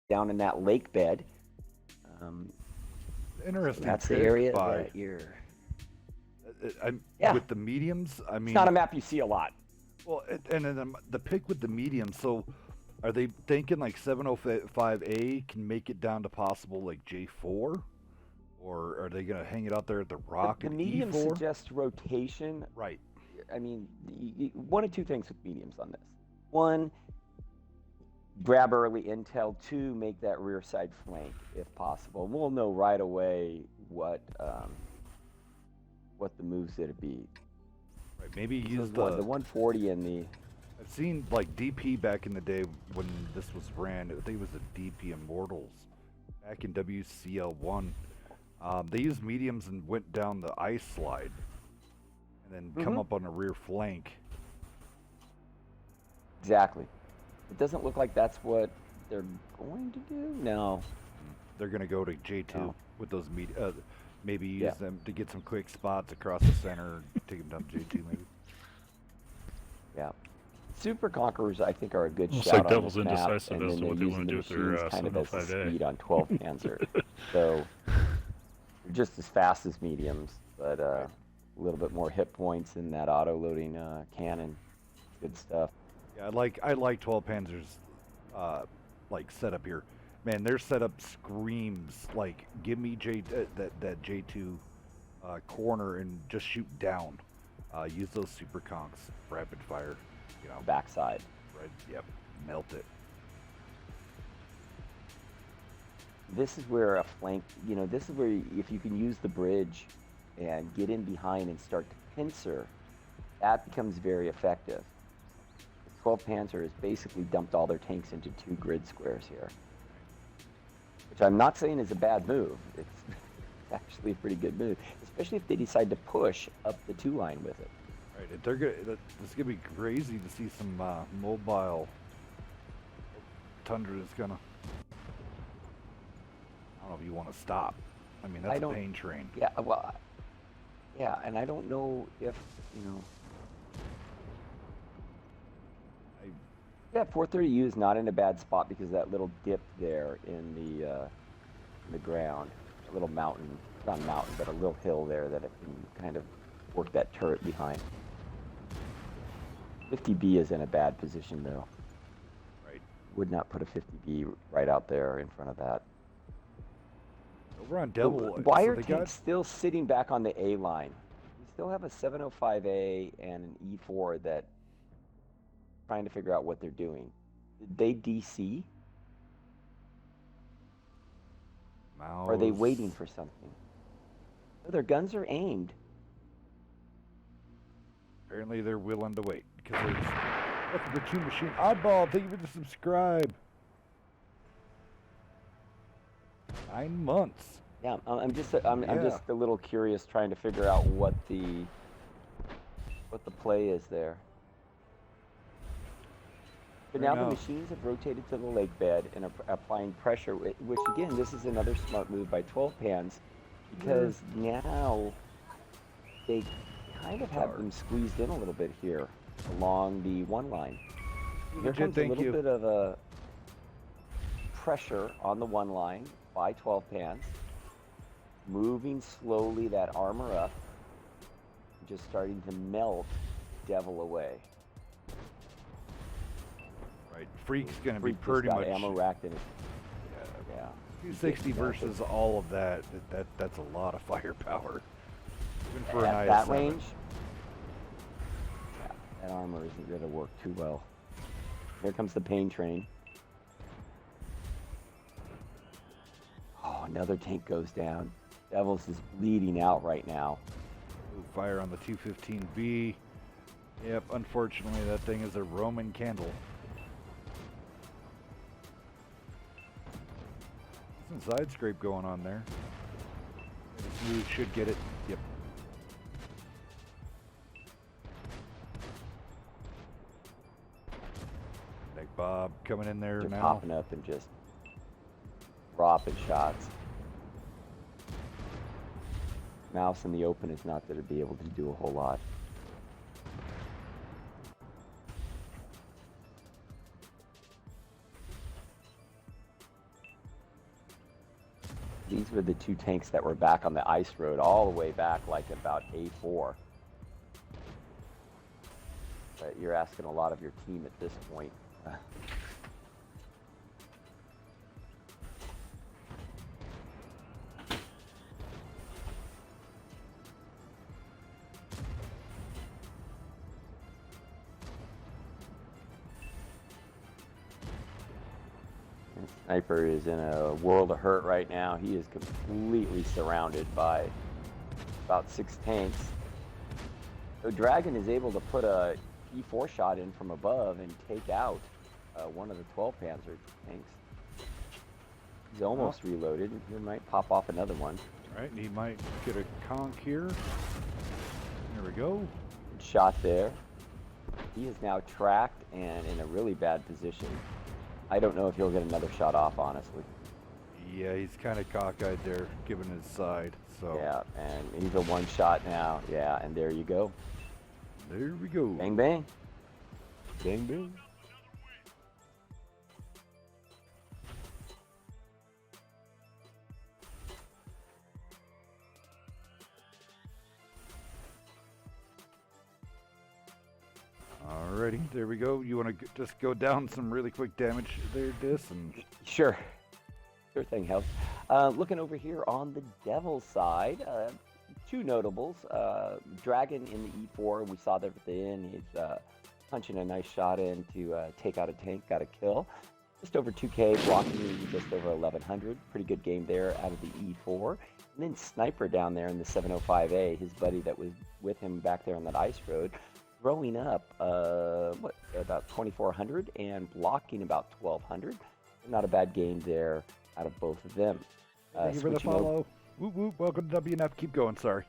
down in that lake bed. So Interesting that's the pick area by that you're. Yeah, with the mediums. I it's not mean, a map you see a lot. well, and then the pick with the mediums. So, are they thinking like 705A can make it down to possible like J4, or are they gonna hang it out there at the Rock The and medium E4? suggests rotation. Right. I mean, one of two things with mediums on this. One, grab early intel. Two, make that rear side flank if possible. We'll know right away what the move's going to be. Right. Maybe use The 140 and the. I've seen like DP back in the day when this was ran. I think it was the DP Immortals back in WCL1. They used mediums and went down the ice slide, and then come up on the rear flank. Exactly. It doesn't look like that's what they're going to do. No. They're going to go to J2 No. with those maybe use them to get some quick spots across the center, take them down to J2 maybe. Yeah. Super Conquerors, I think, are a good Looks shout like on Devil's this map, indecisive and as then to they're what they using want the to do with machines their kind of as the 705A. speed on 12 Panzer. So they're just as fast as mediums, but a little bit more hit points in that auto-loading cannon. Good stuff. Yeah, I like 12 Panzer's like setup here. Man, their setup screams like give me that J2 corner and just shoot down. Use those super conks, rapid fire, you know. Backside. Right. Yep. Melt it. This is where a flank, this is where if you can use the bridge and get in behind and start to pincer, that becomes very effective. 12 Panzer has basically dumped all their tanks into 2 grid squares here, which I'm not saying is a bad move. It's actually a pretty good move, especially if they decide to push up the 2 line with it. Right. If they're gonna, it's gonna be crazy to see some mobile Tundra is gonna. I don't know if you want to stop. I mean, that's a pain train. Yeah, well, yeah, and I don't know if, Yeah, 430U is not in a bad spot because of that little dip there in the ground, a little mountain, not a mountain, but a little hill there that it can kind of work that turret behind. 50B is in a bad position though. Right. Would not put a 50B right out there in front of that. Over on Devil. Why are tanks still sitting back on the A line? We still have a 705A and an E4 that trying to figure out what they're doing. Did they DC? Mouse. Or are they waiting for something? No, their guns are aimed. Apparently they're willing to wait because there's welcome to Two Machine Oddball. Thank you for the subscribe. 9 months. Yeah, I'm just a little curious, trying to figure out what the play is there. But now the machines have rotated to the lake bed and are applying pressure, which again, this is another smart move by 12 Pans, because now they kind of have them squeezed in a little bit here along the 1 line. Here comes a little bit of a pressure on the 1 line by 12 Pans, moving slowly that armor up, just starting to melt Devil away. Right, Freak's gonna be Freak pretty got much ammo racked in it. Yeah. 260 versus all of that. That's a lot of firepower. Even for At an that IS-7. range, yeah, that armor isn't going to work too well. Here comes the pain train. Oh, another tank goes down. Devils is bleeding out right now. Ooh, fire on the 215B. Yep, unfortunately that thing is a Roman candle. Some side scrape going on there. The smooth should get it. Yep. Nick Bob coming in there They're now. popping up and just dropping shots. Mouse in the open is not going to be able to do a whole lot. These were the two tanks that were back on the ice road all the way back like about A4. But you're asking a lot of your team at this point. Sniper is in a world of hurt right now. He is completely surrounded by about 6 tanks. So Dragon is able to put a E4 shot in from above and take out one of the 12 Panzer tanks. He's almost reloaded. He might pop off another one. All right, he might get a conk here. There we go. Good shot there. He is now tracked and in a really bad position. I don't know if he'll get another shot off, honestly. Yeah, he's kind of cockeyed there, giving his side. So yeah, and he's a one shot now. Yeah, and there you go. There we go. Bang bang. Bang bang. Alrighty, there we go. You want to just go down some really quick damage there, Dis? And Sure thing, helps. Looking over here on the Devil side, two notables. Dragon in the E4, we saw that at the end. He's punching a nice shot in to take out a tank, got a kill. Just over 2K, blocking just over 1100. Pretty good game there out of the E4. And then Sniper down there in the 705A, his buddy that was with him back there on that ice road, throwing up about 2400 and blocking about 1200. Not a bad game there out of both of them. Thank you for the follow. Whoop whoop, welcome to WNF. Keep going, sorry.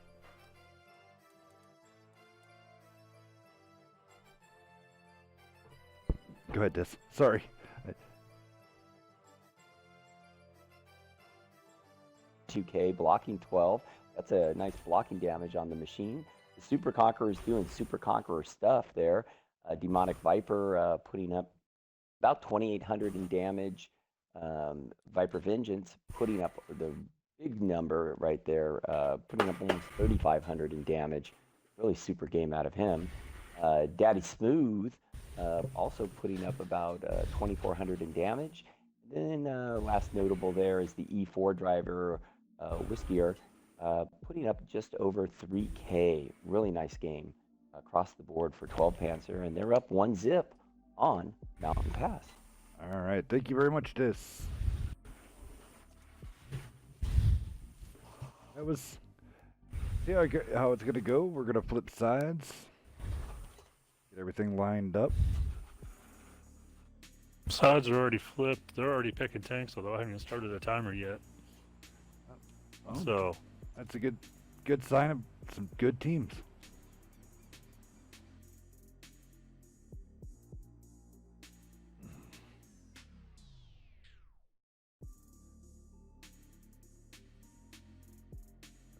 Go ahead, Dis. Sorry. 2K, blocking 12. That's a nice blocking damage on the machine. The Super Conqueror is doing Super Conqueror stuff there. Demonic Viper putting up about 2,800 in damage. Viper Vengeance putting up the big number right there, putting up almost 3,500 in damage. Really super game out of him. Daddy Smooth also putting up about 2,400 in damage. And then last notable there is the E4 driver, Whiskier, putting up just over 3K. Really nice game across the board for 12 Panzer, and they're up 1 zip on Mountain Pass. All right, thank you very much, Dis. That was, see how it's gonna go. We're gonna flip sides, get everything lined up. Sides are already flipped. They're already picking tanks, although I haven't even started a timer yet. Oh, so that's a good sign of some good teams.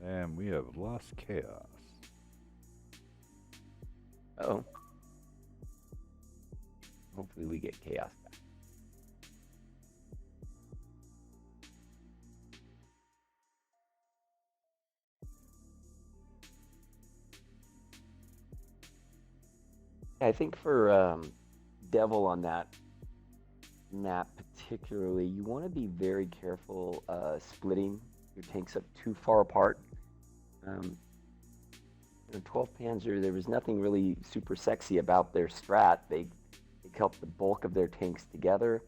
And we have lost chaos. Oh. Hopefully we get chaos back. I think for Devil on that map particularly, you want to be very careful splitting your tanks up too far apart. 12 Panzer, there was nothing really super sexy about their strat. They kept the bulk of their tanks together.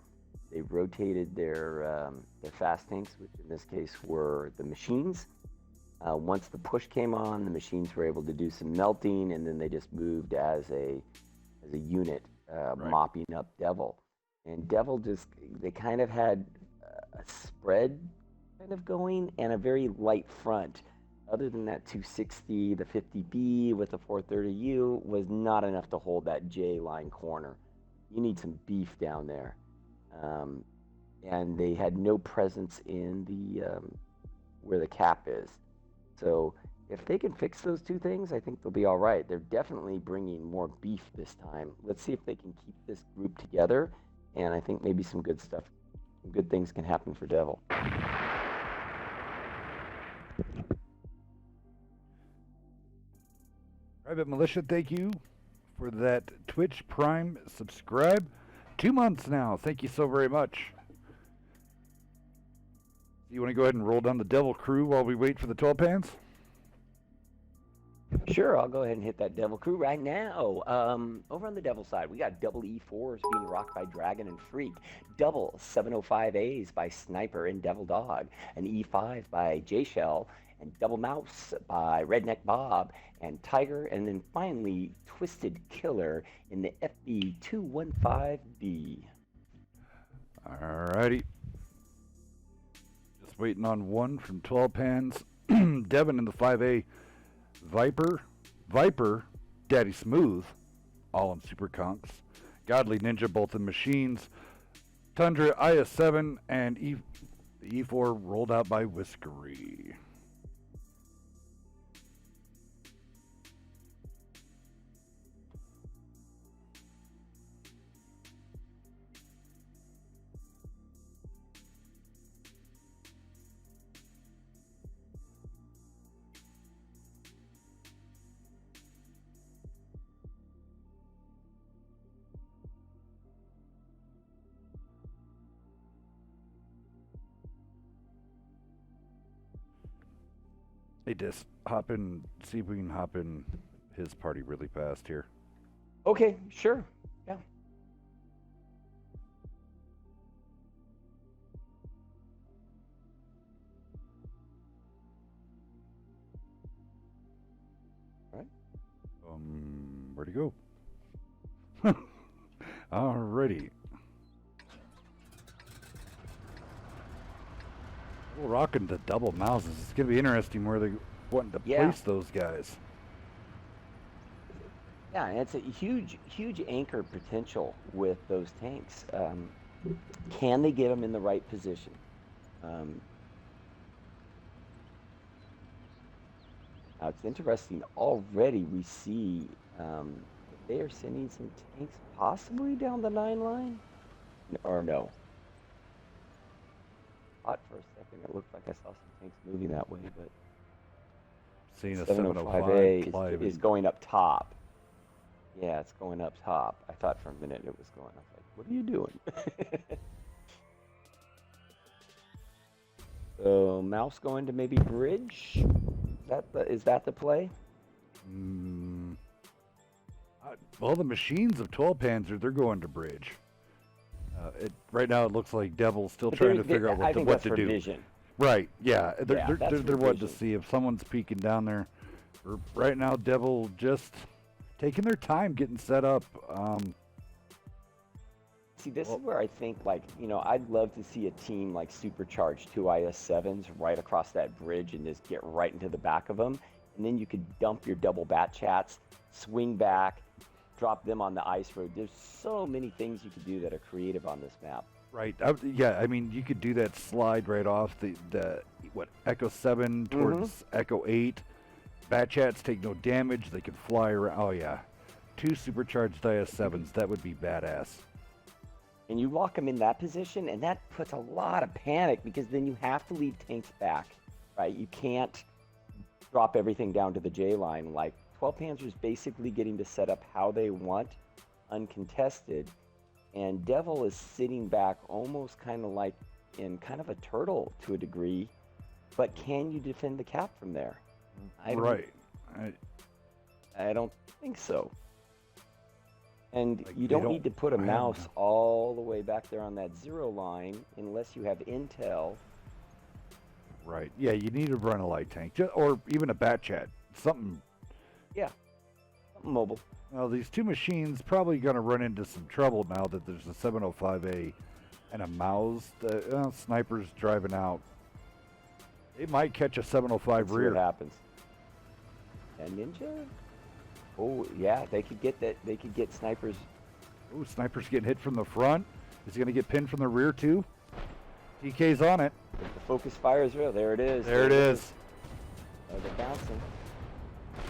They rotated their fast tanks, which in this case were the machines. Once the push came on, the machines were able to do some melting, and then they just moved as a unit, right, mopping up Devil. And Devil they kind of had a spread kind of going and a very light front. Other than that 260, the 50B with the 430U was not enough to hold that J line corner. You need some beef down there. And they had no presence in the where the cap is. So if they can fix those two things, I think they'll be all right. They're definitely bringing more beef this time. Let's see if they can keep this group together, and I think maybe some good stuff, some good things can happen for Devil. Private Militia, thank you for that Twitch Prime subscribe. 2 months now. Thank you so very much. You want to go ahead and roll down the Devil Crew while we wait for the 12 pans? Sure, I'll go ahead and hit that Devil Crew right now. Over on the Devil side, we got double E4s being rocked by Dragon and Freak, double 705As by Sniper and Devil Dog, an E5 by J-Shell, and double Mouse by Redneck Bob and Tiger, and then finally Twisted Killer in the FB215B. Alrighty. Just waiting on one from 12 pans. Devin in the 5A. Viper, Daddy Smooth, all in Super Conks. Godly Ninja, both in Machines. Tundra, IS-7, and E4 rolled out by Whiskery. Hey, Dis, hop in, see if we can hop in his party really fast here. Okay, sure. Yeah. All right. Where'd he go? Alrighty. We're rocking the double Mouses. It's gonna be interesting where they're wanting to place those guys. Yeah, and it's a huge anchor potential with those tanks. Can they get them in the right position? Now it's interesting. Already we see they are sending some tanks possibly down the 9 line, or no. Thought for a second it looked like I saw some tanks moving that way, but Seeing a 705A is going up top. Yeah, it's going up top. I thought for a minute it was going. I was like, what are you doing? So Mouse going to maybe bridge? Is that the play? Well, the Machines of 12 Panzer, they're going to bridge. Right now it looks like Devil's still trying to figure out what to do. Vision. Right, yeah. They're wanting to vision. see if someone's peeking down there. Right now, Devil just taking their time getting set up. See, this is where I think, like, I'd love to see a team like supercharge 2 IS-7s right across that bridge and just get right into the back of them. And then you could dump your double bat chats, swing back, drop them on the ice road. There's so many things you could do that are creative on this map. Right. Yeah, I mean, you could do that slide right off the Echo 7 towards Echo 8. Bat chats take no damage. They can fly around. Oh, yeah. 2 supercharged IS-7s. That would be badass. And you lock them in that position, and that puts a lot of panic because then you have to leave tanks back, right? You can't drop everything down to the J line. Like, 12 Panzer's basically getting to set up how they want, uncontested. And Devil is sitting back almost kind of like in kind of a turtle to a degree. But can you defend the cap from there? I don't think so. And you don't need to put a Mouse all the way back there on that 0 line unless you have intel. Right. Yeah, you need to run a light tank. Or even a bat chat. Something. Yeah. Something mobile. Well, these 2 machines probably going to run into some trouble now that there's a 705A and a Mouse. Sniper's driving out. They might catch a 705 rear. See what happens. And Ninja? Oh, yeah, they could get that. They could get Snipers. Oh, Sniper's getting hit from the front. Is he going to get pinned from the rear, too? TK's on it. The focus fire is real. There it is. There it is. Oh, they're bouncing.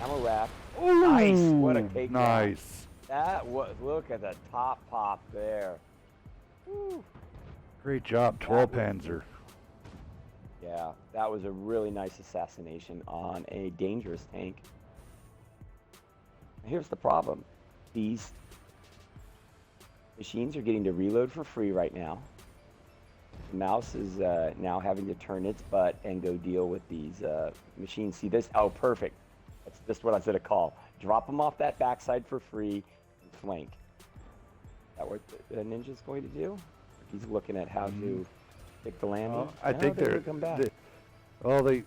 Ammo rack. Ooh, nice. What a cake. Nice. That was, look at the top pop there. Woo. Great job, 12 Panzer. Yeah, that was a really nice assassination on a dangerous tank. Here's the problem. These machines are getting to reload for free right now. The mouse is now having to turn its butt and go deal with these machines. See this? Oh, perfect. That's just what I said a call. Drop them off that backside for free and flank. Is that what the ninja's going to do? He's looking at how to pick the landing. I think they're come back. I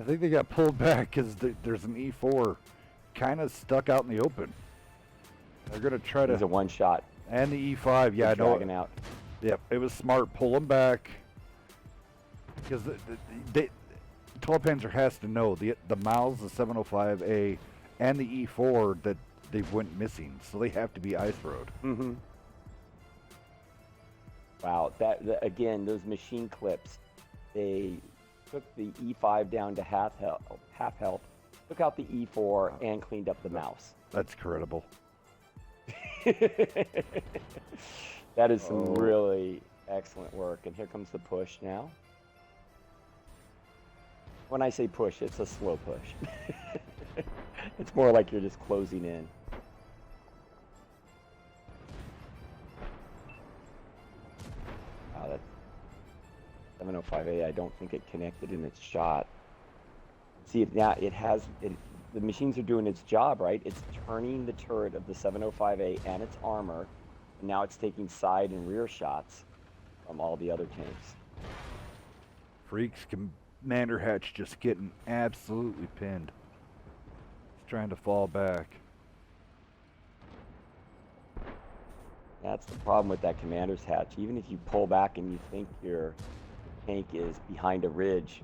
think they got pulled back because there's an E4 kind of stuck out in the open. They're gonna try to. It's a one shot. And the E5, yeah, I know. Dragging out. Yep, it was smart. Pull them back because the 12 Panzer has to know the Miles, the 705A, and the E4 that they went missing, so they have to be ice road. Mm-hmm. Wow, again, those machine clips, they took the E5 down to half health, took out the E4, and cleaned up the mouse. That's credible. That is some really excellent work. And here comes the push now. When I say push, it's a slow push. It's more like you're just closing in. Wow, that 705A, I don't think it connected in its shot. See, now the machines are doing its job, right? It's turning the turret of the 705A and its armor, and now it's taking side and rear shots from all the other tanks. Freaks Commander Hatch just getting absolutely pinned. He's trying to fall back. That's the problem with that Commander's Hatch. Even if you pull back and you think your tank is behind a ridge,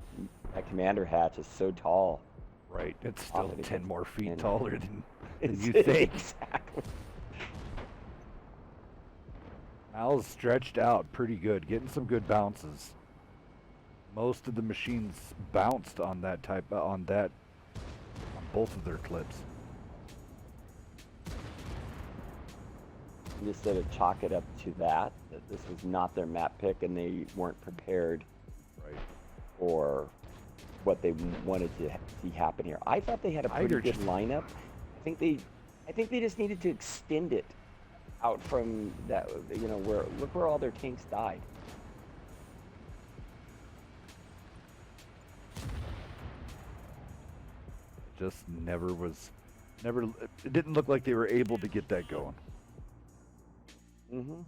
that Commander Hatch is so tall. Right, it's still 10 more feet 10. taller than you think. Exactly. Mal's stretched out pretty good, getting some good bounces. Most of the machines bounced on that on both of their clips. Instead of chalk it up to that this was not their map pick and they weren't prepared for what they wanted to see happen here. I thought they had a pretty good lineup. I think they just needed to extend it out from that, look where all their tanks died. Just it didn't look like they were able to get that going. Mm-hmm.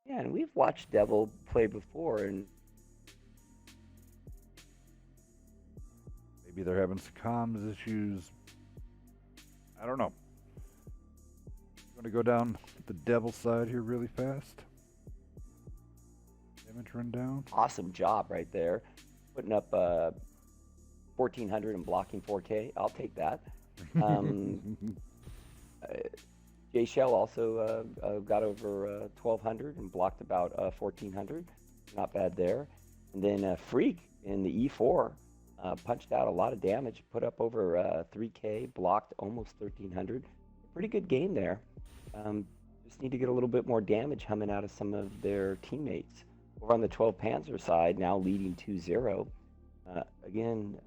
Yeah, and we've watched Devil play before, and maybe they're having some comms issues. I don't know. I'm gonna go down the Devil side here really fast. Damage run down. Awesome job right there, putting up 1400 and blocking 4K. I'll take that. Jay Shell also got over 1200 and blocked about 1400. Not bad there. And then Freak in the E4 punched out a lot of damage, put up over 3K, blocked almost 1300. Pretty good game there. Just need to get a little bit more damage humming out of some of their teammates. Over on the 12 Panzer side, now leading 2-0. Again,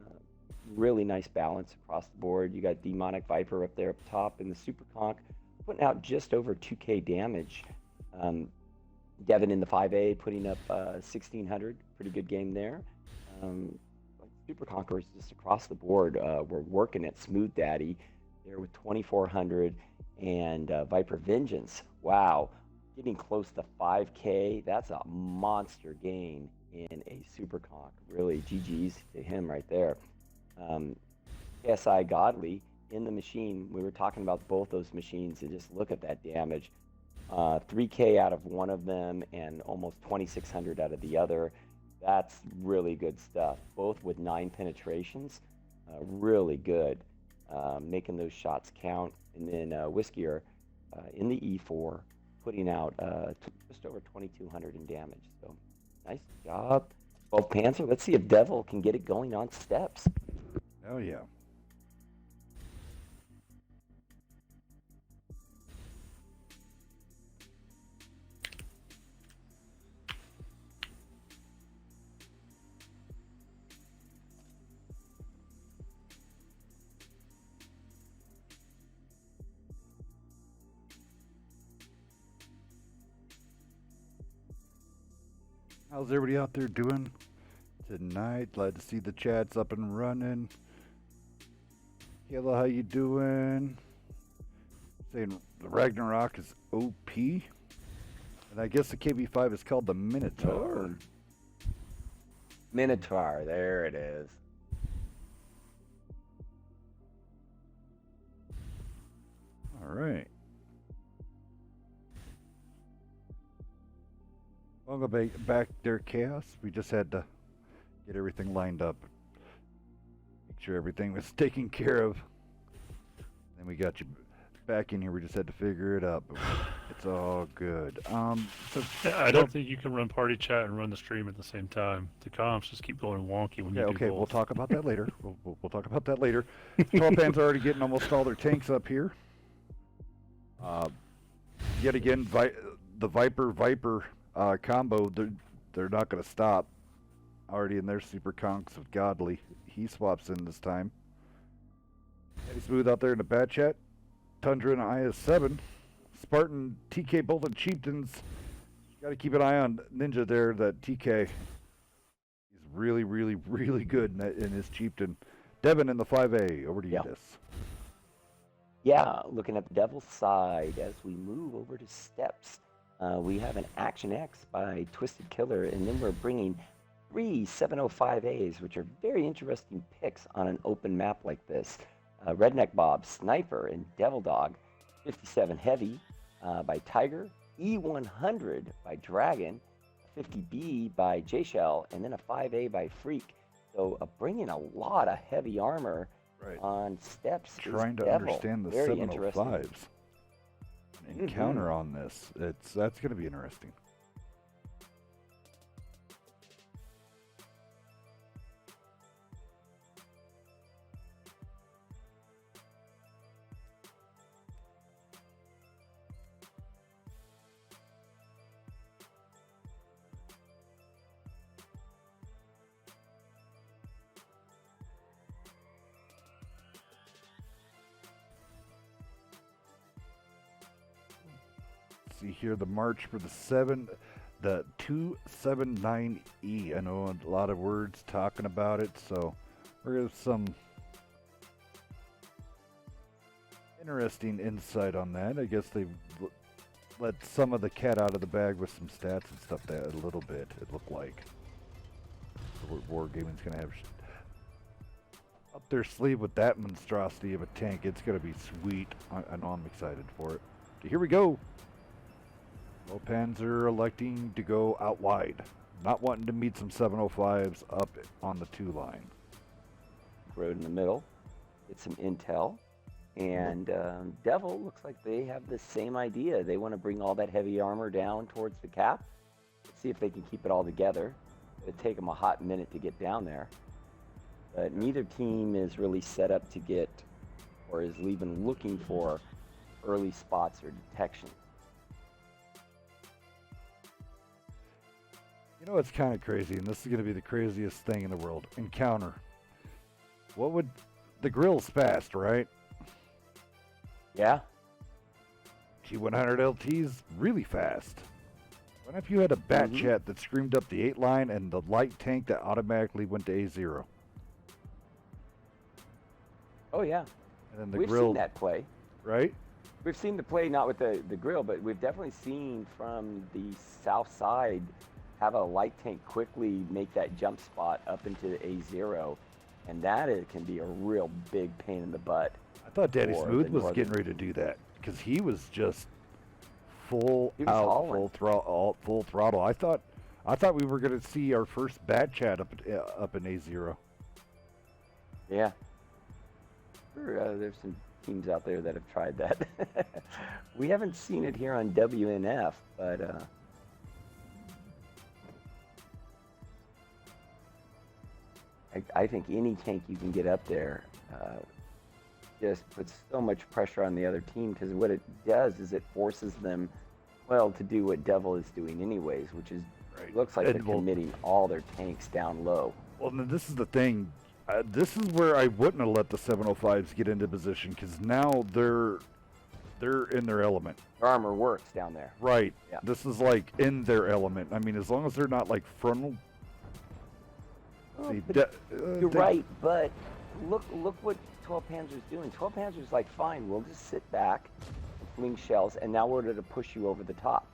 really nice balance across the board. You got Demonic Viper up there up top in the Super Conk, putting out just over 2K damage. Devin in the 5A putting up 1600. Pretty good game there. Super Conquerors just across the board. We're working at Smooth Daddy there with 2400 and Viper Vengeance. Wow, getting close to 5K. That's a monster gain in a Super Conk. Really, GG's to him right there. SI Godly in the machine. We were talking about both those machines and just look at that damage. 3K out of one of them and almost 2600 out of the other. That's really good stuff. Both with 9 penetrations. Really good. Making those shots count. And then Whiskier in the E4 putting out just over 2200 in damage. So nice job. 12 Panzer. Let's see if Devil can get it going on steps. Oh yeah. How's everybody out there doing tonight? Glad to see the chat's up and running. Hello, how you doing? Saying the Ragnarok is OP. And I guess the KB5 is called the Minotaur. Minotaur, there it is. All right. Welcome back there, Chaos. We just had to get everything lined up. Make sure everything was taken care of. Then we got you back in here. We just had to figure it out. But it's all good. So Yeah, I don't think you can run party chat and run the stream at the same time. The comps just keep going wonky when you do okay, both. we'll talk about that later. We'll talk about that later. 12 Pan's already getting almost all their tanks up here. Yet again, the Viper combo, they're not going to stop. Already in their super conks with Godly. He swaps in this time. Eddie Smooth out there in the bat chat. Tundra and IS-7. Spartan, TK, both and Chieftains. Got to keep an eye on Ninja there. That TK, he's really, really, really good in his Chieftain. Devin in the 5A. Over to you, Des. Yeah, looking at the Devil's side as we move over to Steps. We have an Action X by Twisted Killer, and then we're bringing 3 705As, which are very interesting picks on an open map like this. Redneck Bob, Sniper, and Devil Dog. 57 Heavy by Tiger. E100 by Dragon. 50B by J-Shell, and then a 5A by Freak. So bringing a lot of heavy armor on Steps. Trying to Devil. understand the Very 705s. Encounter on this. That's going to be interesting. See here the march for the 279E. I know a lot of words talking about it, so we're going to have some interesting insight on that. I guess they've let some of the cat out of the bag with some stats and stuff that a little bit, it looked like. Wargaming's going to have up their sleeve with that monstrosity of a tank. It's going to be sweet. I know I'm excited for it. So here we go. Panzer electing to go out wide, not wanting to meet some 705s up on the 2 line. Road in the middle, get some intel, and Devil looks like they have the same idea. They want to bring all that heavy armor down towards the cap. Let's see if they can keep it all together. It'll take them a hot minute to get down there, but neither team is really set up to get, or is even looking for, early spots or detection. You know, it's kind of crazy, and this is going to be the craziest thing in the world. Encounter. What would... The grill's fast, right? Yeah. G100 LT's really fast. What if you had a bat chat that screamed up the 8 line and the light tank that automatically went to A0? Oh, yeah. And then the We've grill... seen that play. Right? We've seen the play, not with the grill, but we've definitely seen from the south side have a light tank quickly make that jump spot up into the A0, and that can be a real big pain in the butt. I thought Daddy Smooth was getting ready to do that, because he was just full throttle. I thought we were going to see our first bat chat up in A0. Yeah. There's some teams out there that have tried that. We haven't seen it here on WNF, but I think any tank you can get up there just puts so much pressure on the other team, because what it does is it forces them, well, to do what Devil is doing anyways, which is looks like they're committing all their tanks down low. Well, this is the thing. This is where I wouldn't have let the 705s get into position, because now they're They're in their element. Their armor works down there. Right. Yeah. This is like in their element. I mean, as long as they're not like frontal. Well, See, but you're right, but look what 12 Panzer's doing. 12 Panzer's like, fine, we'll just sit back and fling shells, and now we're to push you over the top.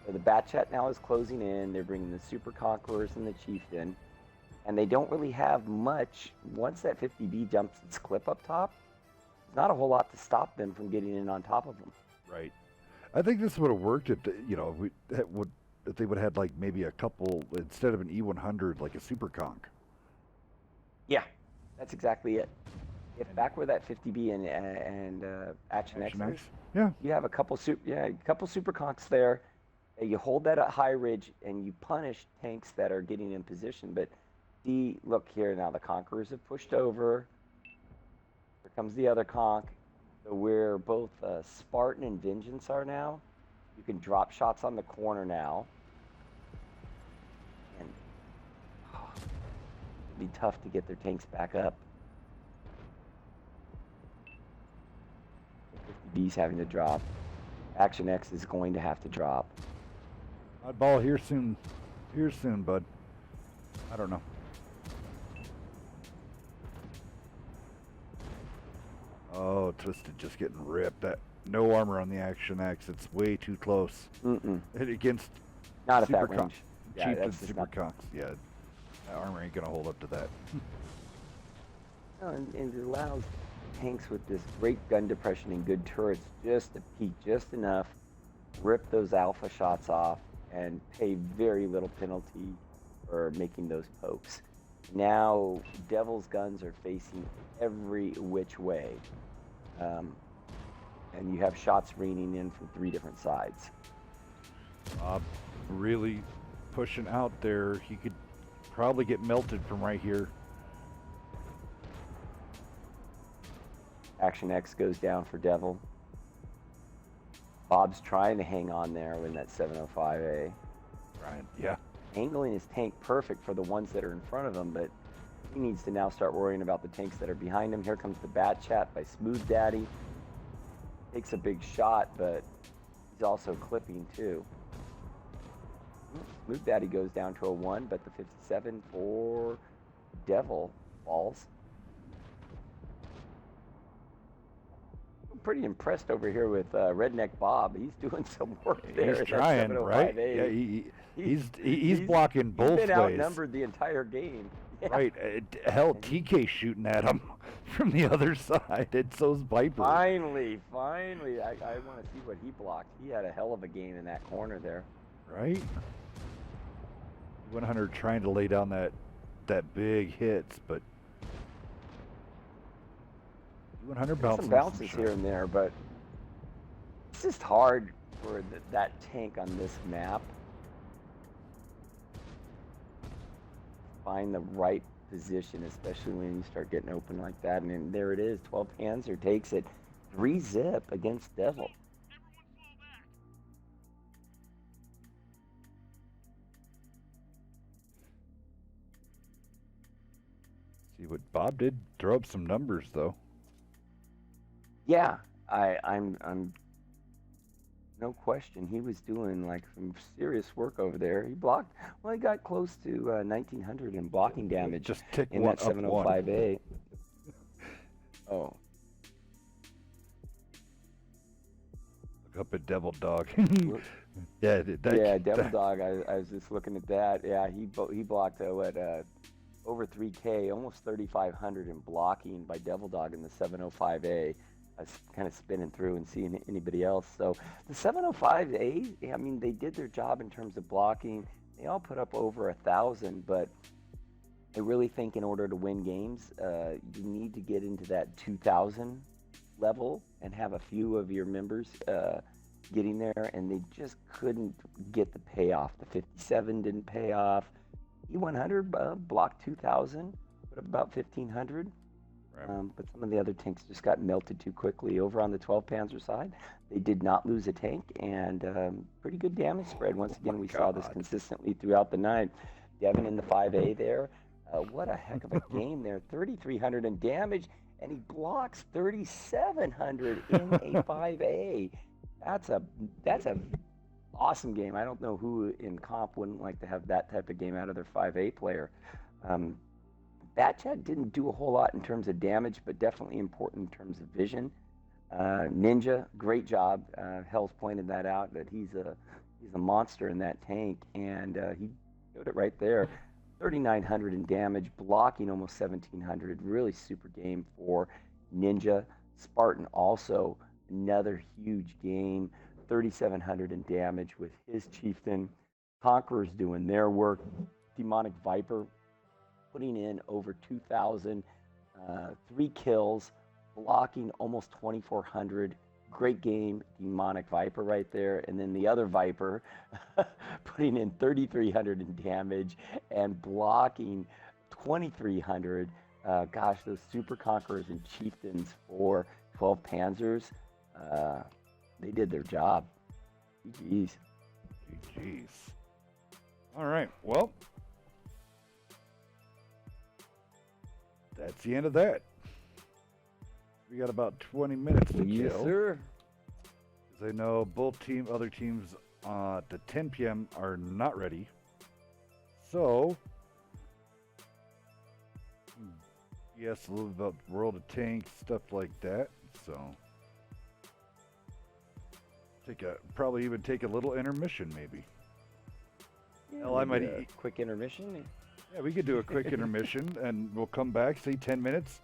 So the Batchat now is closing in. They're bringing the Super Conquerors and the Chieftain, and they don't really have much. Once that 50B jumps its clip up top, there's not a whole lot to stop them from getting in on top of them. Right. I think this would have worked if if they would have had like maybe a couple instead of an E100, like a Super Conch. Yeah, that's exactly it. If back where that 50B and Action X is, Yeah. you have a couple Super Conchs there. You hold that at high ridge and you punish tanks that are getting in position. But see, look here now, the Conquerors have pushed over. Here comes the other Conch. So where both Spartan and Vengeance are now, you can drop shots on the corner now. And it'd be tough to get their tanks back up. 50B's having to drop. Action X is going to have to drop. Oddball here soon. Here soon, bud. I don't know. Oh, Twisted just getting ripped. That no armor on the Action X. It's way too close. Hit against Not at Super that range. Conch. Yeah, Chief and that's just Super not. Conchs. Yeah, that armor ain't gonna hold up to that. No, and it allows tanks with this great gun depression and good turrets just to peak just enough, rip those alpha shots off, and pay very little penalty for making those pokes. Now, Devil's guns are facing every which way. And you have shots raining in from 3 different sides. Really pushing out there. He could probably get melted from right here. Action X goes down for Devil. Bob's trying to hang on there in that 705A. Ryan, yeah. Angling his tank perfect for the ones that are in front of him, but he needs to now start worrying about the tanks that are behind him. Here comes the Batchat by Smooth Daddy. Takes a big shot, but he's also clipping too. Smooth Daddy goes down to a 1, but the 57 for Devil falls. I'm pretty impressed over here with Redneck Bob. He's doing some work there. He's trying, right? Yeah, he's blocking both ways. He's been outnumbered the entire game. Yeah. Right. Hell, TK shooting at him from the other side. And so's Viper. Finally. I want to see what he blocked. He had a hell of a game in that corner there. Right? 100 trying to lay down that big hits, but 100 some bounces here and there, but it's just hard for that tank on this map. Find the right position, especially when you start getting open like that. And then there it is. 12 Panzer takes it 3-0 against Devil. See what Bob did? Throw up some numbers though. Yeah, I'm no question. He was doing like some serious work over there. He blocked. Well, he got close to 1900 in blocking damage. Just tick in one that up 705A. Oh. Look up at Devil Dog. Yeah, Devil Dog. I was just looking at that. Yeah, he blocked over 3K, almost 3,500 in blocking by Devil Dog in the 705A. I was kind of spinning through and seeing anybody else. So the 705A, I mean, they did their job in terms of blocking. They all put up over 1,000, but I really think in order to win games, you need to get into that 2,000 level and have a few of your members getting there, and they just couldn't get the payoff. The 57 didn't pay off. E100 blocked 2,000, put up about 1,500. Right. But some of the other tanks just got melted too quickly. Over on the 12 Panzer side, they did not lose a tank, and pretty good damage spread. Once again, we saw this consistently throughout the night. Devin in the 5A there. What a heck of a game there. 3,300 in damage, and he blocks 3,700 in a 5A. That's a awesome game. I don't know who in comp wouldn't like to have that type of game out of their 5A player. Batchat didn't do a whole lot in terms of damage, but definitely important in terms of vision. Ninja, great job. Hell's pointed that out, that he's a monster in that tank, and he showed it right there. 3,900 in damage, blocking almost 1,700. Really super game for Ninja. Spartan also another huge game. 3,700 in damage with his chieftain. Conquerors doing their work. Demonic Viper putting in over 2,000. 3 kills, blocking almost 2,400. Great game, Demonic Viper right there. And then the other Viper putting in 3,300 in damage and blocking 2,300. Gosh, those super conquerors and chieftains for 12 Panzers, they did their job. GG's. GG's. All right, well, that's the end of that. We got about 20 minutes to Yes, kill. sir. Because I know both other teams at the 10 p.m. are not ready. So, yes, a little about World of Tanks, stuff like that. So, probably even take a little intermission, maybe. Yeah, Hell, I might maybe a quick intermission. Yeah, we could do a quick intermission, and we'll come back, say 10 minutes.